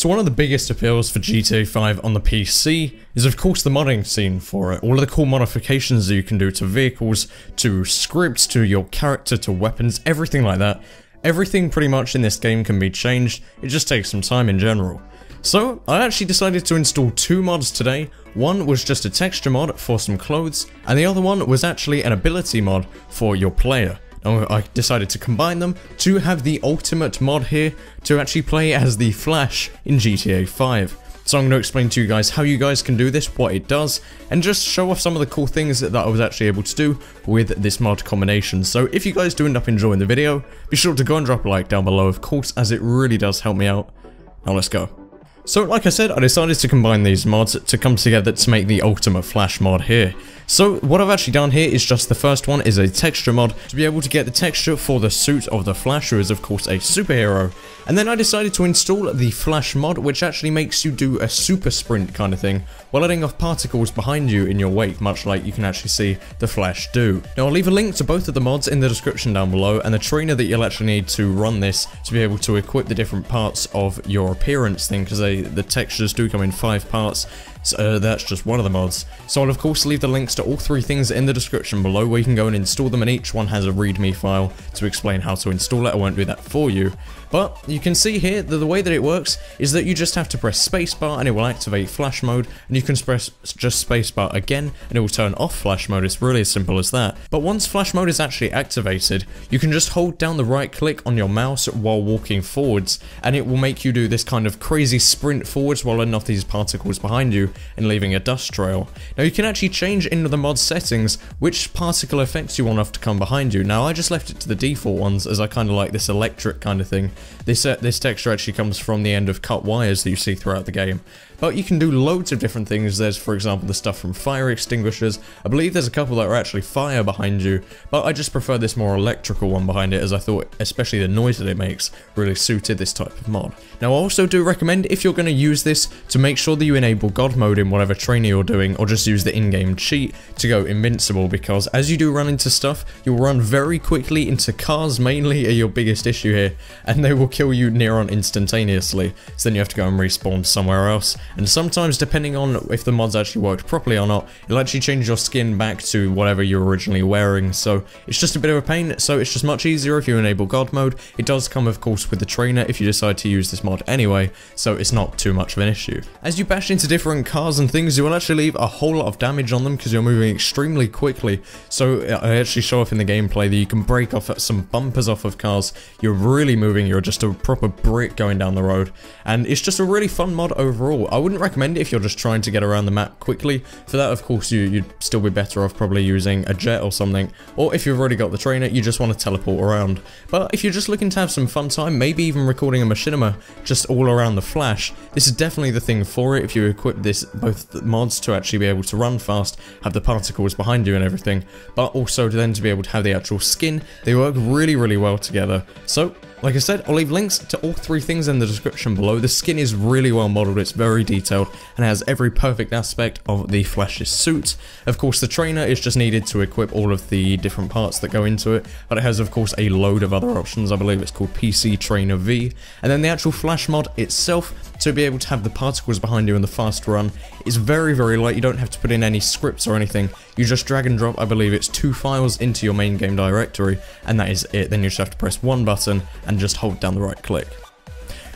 So one of the biggest appeals for GTA 5 on the PC is of course the modding scene for it. All of the cool modifications that you can do to vehicles, to scripts, to your character, to weapons, everything like that. Everything pretty much in this game can be changed, it just takes some time in general. So I actually decided to install two mods today. One was just a texture mod for some clothes, and the other one was actually an ability mod for your player. Now, I decided to combine them to have the ultimate mod here to actually play as the Flash in GTA 5. So I'm going to explain to you guys how you guys can do this, what it does, and just show off some of the cool things that I was actually able to do with this mod combination. So if you guys do end up enjoying the video, be sure to go and drop a like down below, of course, as it really does help me out. Now let's go. So like I said, I decided to combine these mods to come together to make the ultimate Flash mod here. So what I've actually done here is just the first one is a texture mod to be able to get the texture for the suit of the Flash, who is of course a superhero. And then I decided to install the Flash mod, which actually makes you do a super sprint kind of thing while letting off particles behind you in your wake, much like you can actually see the Flash do. Now I'll leave a link to both of the mods in the description down below, and the trainer that you'll actually need to run this to be able to equip the different parts of your appearance thing, because the textures do come in 5 parts. So that's just one of the mods. So I'll of course leave the links to all 3 things in the description below where you can go and install them, and each one has a readme file to explain how to install it. I won't do that for you. But you can see here that the way that it works is that you just have to press spacebar and it will activate Flash mode, and you can press just spacebar again and it will turn off Flash mode. It's really as simple as that. But once Flash mode is actually activated, you can just hold down the right click on your mouse while walking forwards, and it will make you do this kind of crazy sprint forwards while letting off these particles behind you and leaving a dust trail. Now you can actually change into the mod settings which particle effects you want off to come behind you. Now I just left it to the default ones as I kind of like this electric kind of thing. This texture actually comes from the end of cut wires that you see throughout the game. But you can do loads of different things. There's, for example, the stuff from fire extinguishers. I believe there's a couple that are actually fire behind you, but I just prefer this more electrical one behind it, as I thought especially the noise that it makes really suited this type of mod. Now I also do recommend, if you're going to use this, to make sure that you enable God mode in whatever trainer you're doing, or just use the in-game cheat to go invincible, because as you do run into stuff, you'll run very quickly into cars. Mainly are your biggest issue here, and they will kill you near on instantaneously, so then you have to go and respawn somewhere else. And sometimes, depending on if the mods actually worked properly or not, it'll actually change your skin back to whatever you're originally wearing, so it's just a bit of a pain. So it's just much easier if you enable God mode. It does come of course with the trainer if you decide to use this mod anyway, so it's not too much of an issue. As you bash into different cars and things, you will actually leave a whole lot of damage on them because you're moving extremely quickly. So I actually show off in the gameplay that you can break off some bumpers off of cars. You're really moving, you're just a proper brick going down the road, and it's just a really fun mod overall. I wouldn't recommend it if you're just trying to get around the map quickly. For that, of course, you'd still be better off probably using a jet or something, or if you've already got the trainer, you just want to teleport around. But if you're just looking to have some fun time, maybe even recording a machinima just all around the Flash, this is definitely the thing for it. If you equip both the mods to actually be able to run fast, have the particles behind you and everything, but also then to be able to have the actual skin, they work really, really well together. So like I said, I'll leave links to all 3 things in the description below. The skin is really well modeled, it's very detailed, and has every perfect aspect of the Flash's suit. Of course, the trainer is just needed to equip all of the different parts that go into it, but it has of course a load of other options. I believe it's called PC Trainer V. And then the actual Flash mod itself, to be able to have the particles behind you in the fast run, is very, very light. You don't have to put in any scripts or anything. You just drag and drop, I believe it's 2 files into your main game directory, and that is it. Then you just have to press 1 button and just hold down the right click.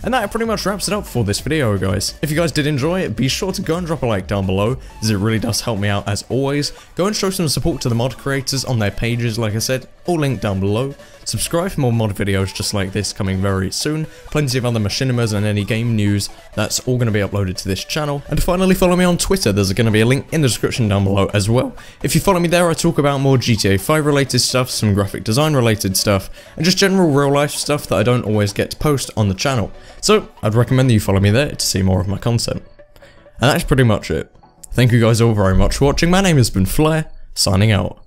And that pretty much wraps it up for this video, guys. If you guys did enjoy it, be sure to go and drop a like down below, as it really does help me out as always. Go and show some support to the mod creators on their pages, like I said, all linked down below. Subscribe for more mod videos just like this coming very soon. Plenty of other machinimas and any game news, that's all going to be uploaded to this channel. And finally, follow me on Twitter. There's going to be a link in the description down below as well. If you follow me there, I talk about more GTA 5 related stuff, some graphic design related stuff, and just general real life stuff that I don't always get to post on the channel. So I'd recommend that you follow me there to see more of my content. And that's pretty much it. Thank you guys all very much for watching. My name has been Flair, signing out.